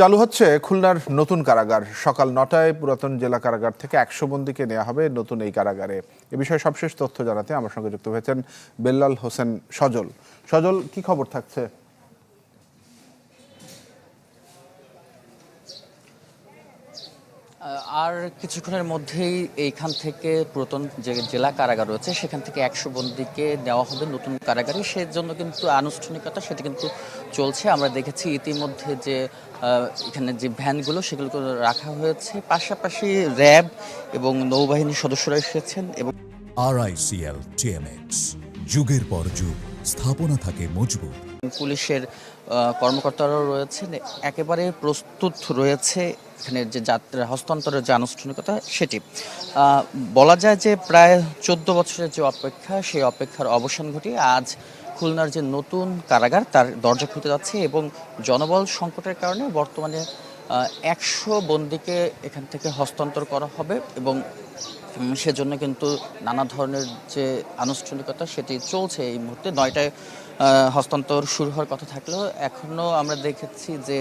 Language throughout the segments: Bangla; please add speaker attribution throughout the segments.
Speaker 1: চালু হচ্ছে খুলনার নতুন কারাগার। সকাল ৯টায় পুরাতন জেলা কারাগার থেকে ১০০ বন্দীকে নেওয়া হবে নতুন এই কারাগারে। এ বিষয়ে সবশেষ তথ্য জানাতে আমার সঙ্গে যুক্ত হয়েছেন বেল্লাল হোসেন সজল। সজল, কি খবর থাকছে?
Speaker 2: আর কিছুক্ষণের মধ্যেই এইখান থেকে পুরাতন যে জেলা কারাগার রয়েছে সেখান থেকে ১০০ বন্দীকে নেওয়া হবে নতুন কারাগারে। সেজন্য কিন্তু আনুষ্ঠানিকতা সেটি কিন্তু চলছে। আমরা দেখেছি ইতিমধ্যে যে এখানে যে ভ্যানগুলো সেগুলো রাখা হয়েছে, পাশাপাশি র্যাব এবং নৌবাহিনীর সদস্যরা এসেছেন। এবং
Speaker 3: RICL TMX, যুগের পর যুগ স্থাপনা থাকে মজবুত।
Speaker 2: পুলিশের কর্মকর্তারাও রয়েছেন, একেবারে প্রস্তুত রয়েছে এখানে যে যাত্রা হস্তান্তরের যে আনুষ্ঠানিকতা সেটি। বলা যায় যে প্রায় ১৪ বছরের যে অপেক্ষা, সেই অপেক্ষার অবসান ঘটিয়ে আজ খুলনার যে নতুন কারাগার তার দরজা খুলতে যাচ্ছে। এবং জনবল সংকটের কারণে বর্তমানে ১০০ বন্দীকে এখান থেকে হস্তান্তর করা হবে এবং সেজন্য কিন্তু নানা ধরনের যে আনুষ্ঠানিকতা সেটি চলছে। এই মুহূর্তে ৯টায় হস্তান্তর শুরু হওয়ার কথা থাকলেও এখনও আমরা দেখেছি যে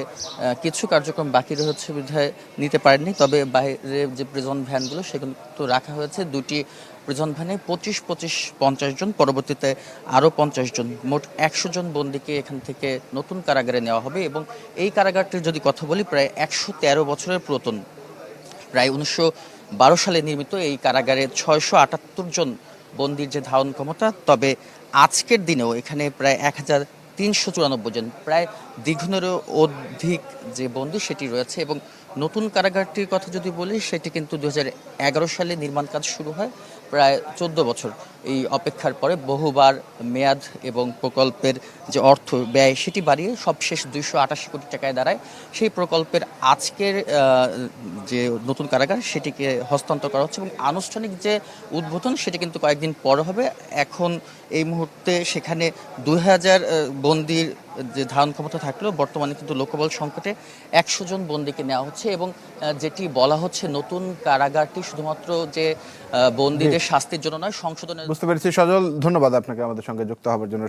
Speaker 2: কিছু কার্যক্রম বাকি রয়েছে বিধায় নিতে পারেননি। তবে বাইরে যে প্রিজন ভ্যানগুলো সেগুলো তো রাখা হয়েছে। দুটি প্রিজন ভ্যানে ২৫-৫০ জন, পরবর্তীতে আরও ৫০ জন, মোট ১০০ জন বন্দীকে এখান থেকে নতুন কারাগারে নেওয়া হবে। এবং এই কারাগারটির যদি কথা বলি, প্রায় ১১৩ বছরের পুরাতন, প্রায় ১৯১২ সালে নির্মিত এই কারাগারে ৬৭৮ জন বন্দীর যে ধারণ ক্ষমতা। তবে আজকের দিনেও এখানে প্রায় ১৩৯৪ জন, প্রায় দ্বিগুণেরও অধিক যে বন্দী সেটি রয়েছে। এবং নতুন কারাগারটির কথা যদি বলি, সেটি কিন্তু ২০১১ সালে নির্মাণ কাজ শুরু হয়। প্রায় ১৪ বছর এই অপেক্ষার পরে বহুবার মেয়াদ এবং প্রকল্পের যে অর্থ ব্যয় সেটি বাড়িয়ে সবশেষ ২৮৮ কোটি টাকায় দাঁড়ায়। সেই প্রকল্পের আজকের যে নতুন কারাগার সেটিকে হস্তান্তর করা হচ্ছে এবং আনুষ্ঠানিক যে উদ্বোধন সেটি কিন্তু কয়েকদিন পরে হবে। এখন এই মুহূর্তে সেখানে ২০০০ বন্দির যে ধারণ ক্ষমতা থাকলেও বর্তমানে কিন্তু লোকবল সংকটে ১০০ জন বন্দীকে নেওয়া হচ্ছে। এবং যেটি বলা হচ্ছে, নতুন কারাগারটি শুধুমাত্র যে বন্দীদের শাস্তির জন্য নয়, সংশোধনের।
Speaker 1: বুঝতে পেরেছি সজল, ধন্যবাদ আপনাকে আমাদের সঙ্গে যুক্ত হওয়ার জন্য।